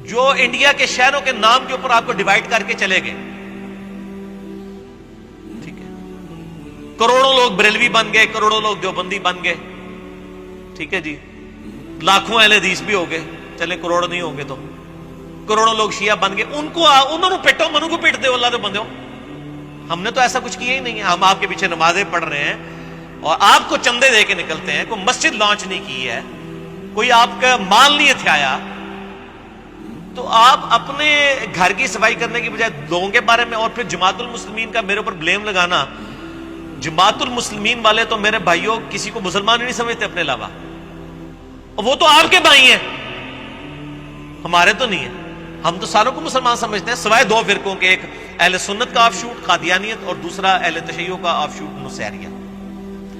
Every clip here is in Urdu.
جو انڈیا کے شہروں کے نام کے اوپر آپ کو ڈیوائیڈ کر کے چلے گئے. ٹھیک ہے, کروڑوں لوگ بریلوی بن گئے, کروڑوں لوگ دیوبندی بن گئے. ٹھیک ہے جی, لاکھوں اہل حدیث بھی ہو گئے, چلے کروڑ نہیں ہوں گے تو کروڑوں لوگ شیعہ بن گئے. انہوں نے پیٹو, منو کو پیٹ دے اللہ تو بندے ہو. ہم نے تو ایسا کچھ کیا ہی نہیں ہے. ہم آپ کے پیچھے نمازیں پڑھ رہے ہیں اور آپ کو چندے دے کے نکلتے ہیں. کوئی مسجد لانچ نہیں کی ہے, کوئی آپ کا مال نہیں ہتھیایا. تو آپ اپنے گھر کی صفائی کرنے کی بجائے لوگوں کے بارے میں, اور پھر جماعت المسلمین کا میرے اوپر بلیم لگانا. جماعت المسلمین والے تو میرے بھائیوں کسی کو مسلمان ہی نہیں سمجھتے اپنے علاوہ. وہ تو آپ کے بھائی ہیں, ہمارے تو نہیں ہیں. ہم تو ساروں کو مسلمان سمجھتے ہیں سوائے دو فرقوں کے, ایک اہل سنت کا آف شوٹ قادیانیت اور دوسرا اہل تشیع کا آف شوٹ نصیریہ.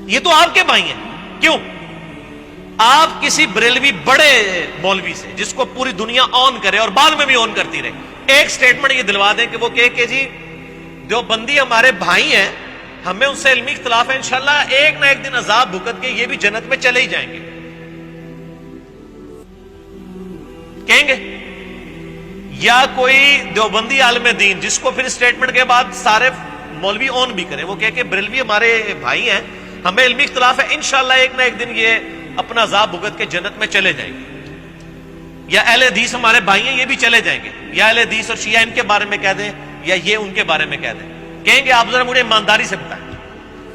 یہ تو آپ کے بھائی ہیں. کیوں؟ آپ کسی بریلوی بڑے مولوی سے جس کو پوری دنیا آن کرے اور بعد میں بھی آن کرتی رہے, ایک سٹیٹمنٹ یہ دلوا دیں کہ وہ کہ جی دیوبندی ہمارے بھائی ہیں, ہمیں ان سے علمی اختلاف ہے, انشاءاللہ ایک نہ ایک دن عذاب بھگت کے یہ بھی جنت میں چلے ہی جائیں گے. کہیں گے؟ یا کوئی دیوبندی عالم دین جس کو پھر اسٹیٹمنٹ کے بعد سارے مولوی آن بھی کریں, وہ کہ بریلوی ہمارے بھائی ہیں, ہمیں علمی اختلاف ہے, انشاءاللہ ایک نہ ایک دن یہ اپنا عذاب بھگت کے جنت میں چلے جائیں گے. یا اہل حدیث ہمارے بھائی ہیں, یہ بھی چلے جائیں گے. یا اہل حدیث اور شیعہ ان کے بارے میں کہہ دیں, یا یہ ان کے بارے میں کہہ دیں. کہیں گے آپ ذرا مجھے ایمانداری سے بتائیں.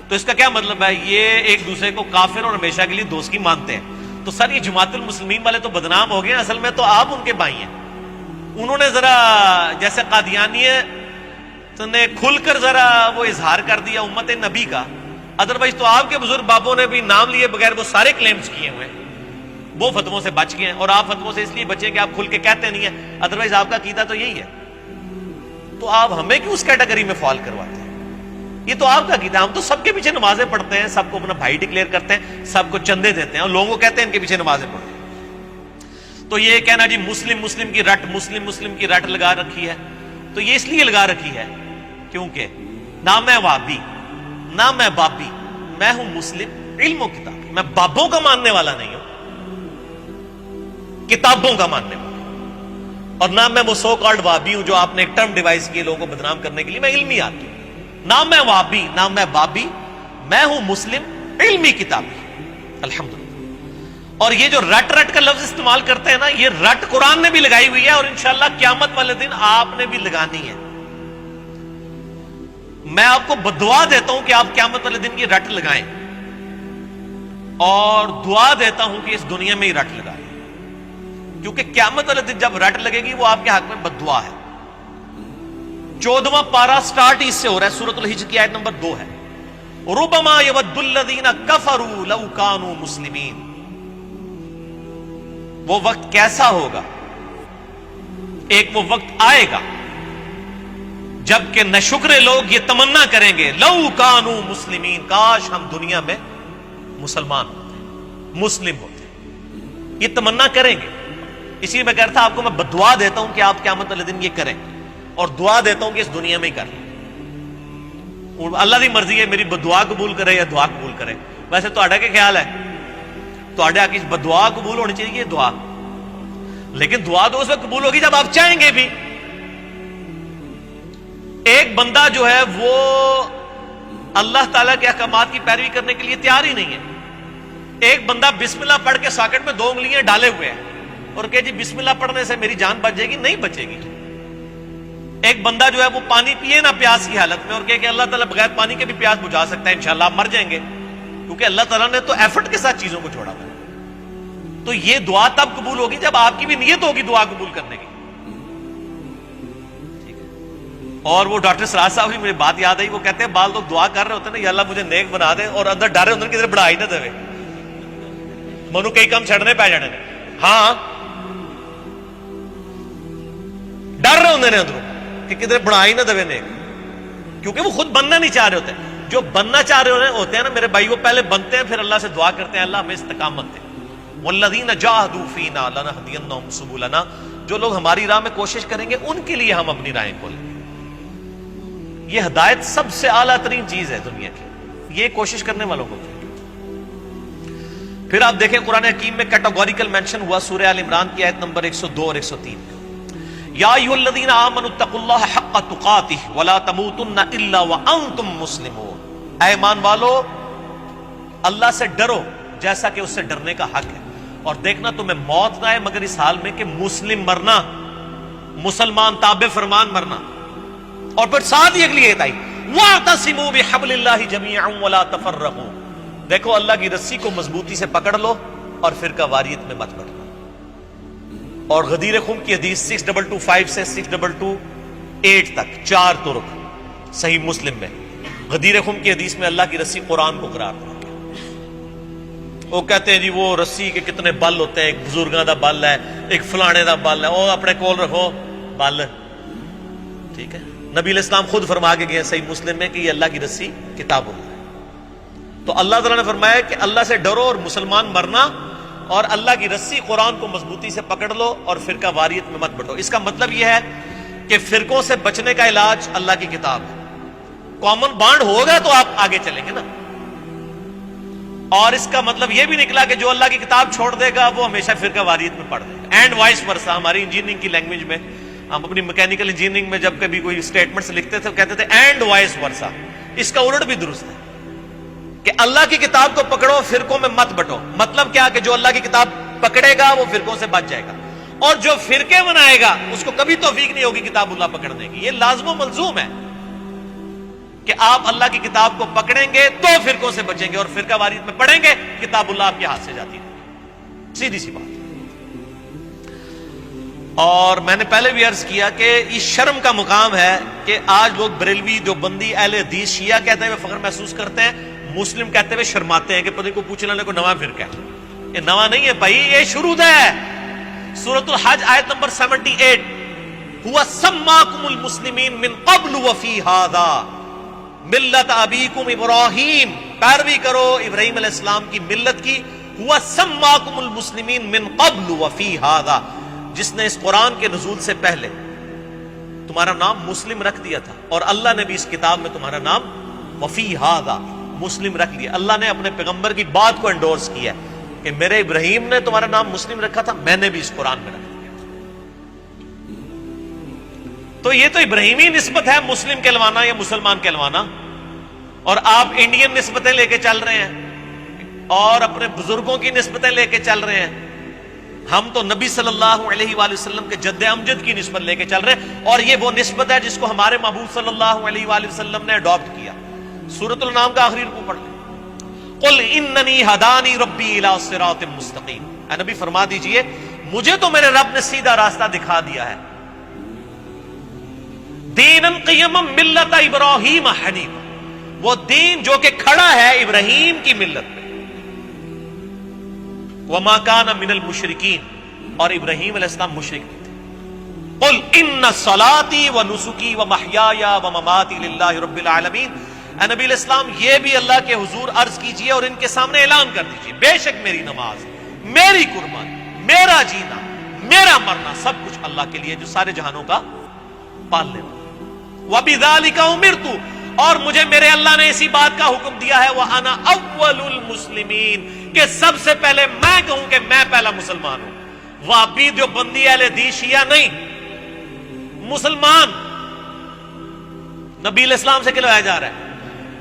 تو اس کا کیا مطلب ہے؟ یہ ایک دوسرے کو کافر اور ہمیشہ کے لیے دوستی مانتے ہیں. تو سر یہ جماعت المسلمین والے تو بدنام ہو گئے ہیں, اصل میں تو آپ ان کے بھائی ہیں. انہوں نے ذرا جیسے قادیانیت نے کھل کر ذرا وہ اظہار کر دیا امت نبی کا, ادروائز تو آپ کے بزرگ بابوں نے بھی نام لیے بغیر وہ سارے کلیمز کیے ہوئے, وہ فتووں سے بچ گئے ہیں. اور آپ فتووں سے اس لیے بچیں کہ آپ کھل کے کہتے نہیں ہیں, ادروائز آپ کا عقیدہ تو یہی ہے. تو آپ ہمیں کیوں اس کیٹیگری میں فال کرواتے ہیں؟ یہ تو آپ کا عقیدہ. ہم تو سب کے پیچھے نمازیں پڑھتے ہیں, سب کو اپنا بھائی ڈکلیئر کرتے ہیں, سب کو چندے دیتے ہیں, اور لوگوں کو کہتے ہیں ان کے پیچھے نمازیں پڑھتے ہیں. تو یہ کہنا جی مسلم کی رٹ, مسلم کی رٹ لگا رکھی ہے, تو یہ اس لیے لگا رکھی ہے کیونکہ نہ میں وہابی نہ میں بابی, میں ہوں مسلم علم و کتاب. میں بابوں کا ماننے والا نہیں ہوں, کتابوں کا ماننے والا. اور نہ میں وہ سو کالڈ وہابی ہوں جو آپ نے ایک ٹرم ڈیوائس کی لوگوں کو بدنام کرنے کے لیے. میں علمی آدمی ہوں. نہ میں وہابی نہ میں بابی, میں ہوں مسلم علمی کتابی. الحمدللہ. اور یہ جو رٹ کا لفظ استعمال کرتے ہیں نا, یہ رٹ قرآن نے بھی لگائی ہوئی ہے, اور انشاءاللہ قیامت والے دن آپ نے بھی لگانی ہے. میں آپ کو بدعا دیتا ہوں کہ آپ قیامت والے دن کی رٹ لگائیں, اور دعا دیتا ہوں کہ اس دنیا میں ہی رٹ لگائیں, کیونکہ قیامت والے دن جب رٹ لگے گی وہ آپ کے حق میں بددعا ہے. 14واں پارہ سٹارٹ اس سے ہو رہا ہے, سورۃ الحجر کی آیت نمبر 2 ہے. ربما یود الذین کفروا لو کانوا مسلمین. وہ وقت کیسا ہوگا, ایک وہ وقت آئے گا جبکہ ناشکرے لوگ یہ تمنا کریں گے, لو کانوا مسلمین, کاش ہم دنیا میں مسلمان ہوتے, مسلم ہوتے. یہ تمنا کریں گے. اسی لیے میں کہتا تھا آپ کو میں بدعا دیتا ہوں کہ آپ قیامت والے دن یہ کریں, اور دعا دیتا ہوں کہ اس دنیا میں ہی کر لیں. اللہ کی مرضی ہے میری بدعا قبول کرے یا دعا قبول کرے. ویسے تو کیا خیال ہے؟ تو بدعا قبول ہونی چاہیے دعا, لیکن دعا تو اس وقت قبول ہوگی جب آپ چاہیں گے بھی. ایک بندہ جو ہے وہ اللہ تعالیٰ کے احکامات کی پیروی کرنے کے لیے تیار ہی نہیں ہے. ایک بندہ بسم اللہ پڑھ کے ساکٹ میں 2 انگلیاں ڈالے ہوئے ہیں اور کہ جی بسم اللہ پڑھنے سے میری جان بچ جائے گی, نہیں بچے گی. ایک بندہ جو ہے وہ پانی پیے نہ پیاس کی حالت میں, اور کہ اللہ تعالیٰ بغیر پانی کے بھی پیاس بجھا سکتا ہے, انشاءاللہ آپ مر جائیں گے, کیونکہ اللہ تعالیٰ نے تو ایفرٹ کے ساتھ چیزوں کو چھوڑا ہوا ہے. تو یہ دعا تب قبول ہوگی جب آپ کی بھی نیت ہوگی دعا قبول کرنے کی. اور وہ ڈاکٹر سراج صاحب کی مجھے بات یاد آئی, وہ کہتے ہیں بعض لوگ دعا کر رہے ہوتے ہیں نا, یا اللہ مجھے نیک بنا دے, اور اندر ڈر ہوتے ہیں کدھر بڑھا ہی نہ دے, منو کئی کام چھڑنے پہ جانے. ہاں ڈر رہے ہوتے ہیں اندروں کہ کدھر بڑھا ہی نہ دے نیک, کیونکہ وہ خود بننا نہیں چاہ رہے ہوتے. جو بننا چاہ رہے ہوتے ہیں نا میرے بھائی, وہ پہلے بنتے ہیں پھر اللہ سے دعا کرتے ہیں اللہ ہمیں استقامت دے. والذین جاہدوا فینا لنہدینہم سبلنا. جو لوگ ہماری راہ میں کوشش کریں گے ان کے لیے ہم اپنی راہیں کھولیں گے. یہ ہدایت سب سے اعلیٰ ترین چیز ہے دنیا کی, یہ کوشش کرنے والوں کو. پھر آپ دیکھیں قرآن حکیم میں کیٹاگوریکل مینشن ہوا سورہ آل عمران کی آیت نمبر 102 اور 103. یا ایھا الذین آمنوا اتقوا اللہ حق تقاتہ ولا تموتن الا وانتم مسلمون، اے ایمان والو اللہ سے ڈرو جیسا کہ اس سے ڈرنے کا حق ہے، اور دیکھنا تمہیں موت نہ آئے مگر اس حال میں کہ مسلم مرنا، مسلمان تابع فرمان مرنا۔ اور پھر ساتھ ہی اگلی ایت آئی وَاعْتَصِمُوا بِحَبْلِ اللَّهِ جَمِيعًا وَلَا تَفَرَّقُوا، دیکھو اللہ کی رسی کو مضبوطی سے پکڑ لو اور فرقہ واریت میں مت بٹو۔ اور غدیر خم کی حدیث 6225 سے 6228 تک 4 طرق صحیح مسلم میں، غدیر خم کی حدیث میں اللہ کی رسی قرآن کو قرار دیا۔ وہ کہتے ہیں جی وہ رسی کے کتنے بل ہوتے ہیں، ایک بزرگاں دا بل ہے، ایک فلانے دا بل ہے، وہ اپنے کول رکھو بل، ٹھیک ہے۔ نبی علیہ السلام خود فرما کے گئے صحیح مسلم میں کہ یہ اللہ کی رسی کتاب اللہ ہے۔ تو اللہ تعالیٰ نے فرمایا کہ اللہ سے ڈرو اور مسلمان مرنا، اور اللہ کی رسی قرآن کو مضبوطی سے پکڑ لو اور فرقہ واریت میں مت بٹو۔ اس کا مطلب یہ ہے کہ فرقوں سے بچنے کا علاج اللہ کی کتاب ہے۔ کامن بانڈ ہوگا تو آپ آگے چلیں گے نا، اور اس کا مطلب یہ بھی نکلا کہ جو اللہ کی کتاب چھوڑ دے گا وہ ہمیشہ فرقہ واریت میں پڑ جائے گا، اینڈ وائس ورسا۔ ہماری انجینئرنگ کی لینگویج میں، ہم اپنی میکینیکل انجینئرنگ میں جب کبھی کوئی اسٹیٹمنٹس لکھتے تھے کہتے تھے اینڈ وائس ورسا، اس کا الٹ بھی درست ہے کہ اللہ کی کتاب کو پکڑو فرقوں میں مت بٹو۔ مطلب کیا کہ جو اللہ کی کتاب پکڑے گا وہ فرقوں سے بچ جائے گا، اور جو فرقے بنائے گا اس کو کبھی توفیق نہیں ہوگی کتاب اللہ پکڑنے کی۔ یہ لازم و ملزوم ہے کہ آپ اللہ کی کتاب کو پکڑیں گے تو فرقوں سے بچیں گے، اور فرقہ واریت میں پڑھیں گے کتاب اللہ آپ کے ہاتھ سے جاتی ہے، سیدھی سی بات۔ اور میں نے پہلے بھی عرض کیا کہ یہ شرم کا مقام ہے کہ آج لوگ بریلوی، دیوبندی، اہل حدیث، شیعہ کہتے ہوئے فخر محسوس کرتے ہیں، مسلم کہتے ہوئے شرماتے ہیں کہ پتہ کو پوچھ لینے کو نواں فرقہ ہے۔ یہ نواں نہیں ہے بھائی، یہ شروع ہے۔ سورۃ الحج آیت نمبر 78، هو سماکم المسلمین من قبل وفی ھذا ملت ابیکم ابراہیم، پیروی کرو ابراہیم علیہ السلام کی ملت کی۔ هو سماکم المسلمین من قبل وفی ھذا، جس نے اس قرآن کے نزول سے پہلے تمہارا نام مسلم رکھ دیا تھا، اور اللہ نے بھی اس کتاب میں تمہارا نام وفی ھذا مسلم رکھ لیا۔ اللہ نے اپنے پیغمبر کی بات کو انڈورس کیا ہے کہ میرے ابراہیم نے تمہارا نام مسلم رکھا تھا، میں نے بھی اس قرآن میں رکھ دیا۔ تو یہ تو ابراہیمی نسبت ہے مسلم کہلوانا یا مسلمان کہلوانا، اور آپ انڈین نسبتیں لے کے چل رہے ہیں اور اپنے بزرگوں کی نسبتیں لے کے چل رہے ہیں۔ ہم تو نبی صلی اللہ علیہ وآلہ وسلم کے جد امجد کی نسبت لے کے چل رہے ہیں، اور یہ وہ نسبت ہے جس کو ہمارے محبوب صلی اللہ علیہ وآلہ وسلم نے اڈاپٹ کیا۔ سورۃ الانعام کا آخری رکوع پڑھ لیں، قل اننی ہدانی ربی الی صراط مستقیم، اے نبی فرما دیجئے مجھے تو میرے رب نے سیدھا راستہ دکھا دیا ہے، دینا قیما ملت ابراہیم حنیفا، وہ دین جو کہ کھڑا ہے ابراہیم کی ملت پہ، وما کان من المشرکین، اور ابراہیم علیہ السلام مشرک نہیں تھے۔ قل ان صلاتی ونسکی ومحیای ومماتی للہ رب العالمین، اے نبی علیہ السلام یہ بھی اللہ کے حضور عرض کیجئے اور ان کے سامنے اعلان کر دیجئے، بے شک میری نماز، میری قربانی، میرا جینا، میرا مرنا سب کچھ اللہ کے لیے جو سارے جہانوں کا پالنے والا۔ وَبِذَلِكَ أُمِرْتُ، اور مجھے میرے اللہ نے اسی بات کا حکم دیا ہے، وَأَنَا أَوَّلُ الْمُسْلِمِينَ، کہ سب سے پہلے میں کہوں کہ میں پہلا مسلمان ہوں۔ وہابی، دیوبندی، اہل حدیث، شیعہ نہیں، مسلمان نبی علیہ السلام سے کہلوایا جا رہا ہے۔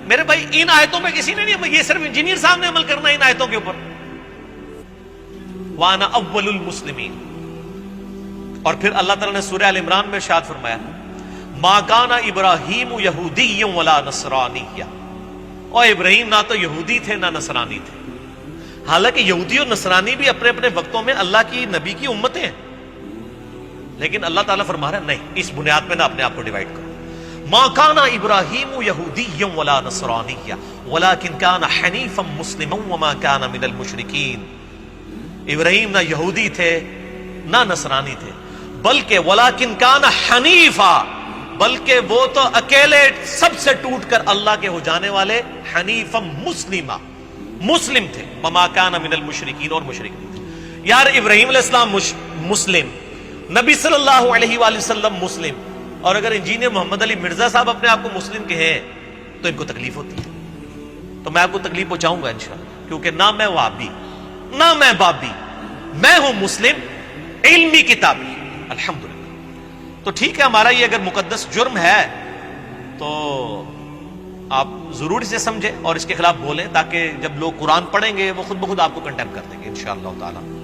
میرے بھائی ان آیتوں میں کسی نے نہیں، یہ صرف انجینئر صاحب نے عمل کرنا ہے ان آیتوں کے اوپر۔ وَأَنَا أَوَّلُ الْمُسْلِمِينَ، اور پھر اللہ تعالیٰ نے سورہ ال عمران میں ارشاد فرمایا مَا كَانَ إِبْرَاهِيمُ يَهُودِيًّا وَلَا نَصْرَانِيًّا، اور ابراہیم نہ تو یہودی تھے نہ نصرانی تھے، حالانکہ یہودی اور نصرانی بھی اپنے اپنے وقتوں میں اللہ کی نبی کی امتیں ہیں، لیکن اللہ تعالیٰ فرما رہا ہے نہیں، اس بنیاد پہ نہ اپنے آپ کو ڈیوائڈ کرو۔ مَا كَانَ إِبْرَاهِيمُ يَهُودِيًّا وَلَا نَصْرَانِيًّا وَلَكِنْ كَانَ حَنِيفًا مُسْلِمًا وَمَا كَانَ مِنَ الْمُشْرِكِينَ، ابراہیم نہ یہودی تھے نہ نصرانی تھے، بلکہ وَلَكِنْ كَانَ حَنِيفًا، بلکہ وہ تو اکیلے سب سے ٹوٹ کر اللہ کے ہو جانے والے حنیفا مسلمہ مسلم تھے، وما کان من المشرکین، اور مشرک نہیں تھے۔ یار ابراہیم علیہ السلام مسلم، نبی صلی اللہ علیہ وآلہ وسلم مسلم، اور اگر انجینئر محمد علی مرزا صاحب اپنے آپ کو مسلم کہیں تو ان کو تکلیف ہوتی ہے، تو میں آپ کو تکلیف پہنچاؤں گا انشاءاللہ، کیونکہ نہ میں وہابی نہ میں بابی، میں ہوں مسلم علمی کتابی، الحمدللہ۔ تو ٹھیک ہے، ہمارا یہ اگر مقدس جرم ہے تو آپ ضرور اسے سمجھیں اور اس کے خلاف بولیں، تاکہ جب لوگ قرآن پڑھیں گے وہ خود بخود آپ کو کنڈیم کر دیں گے انشاءاللہ تعالی۔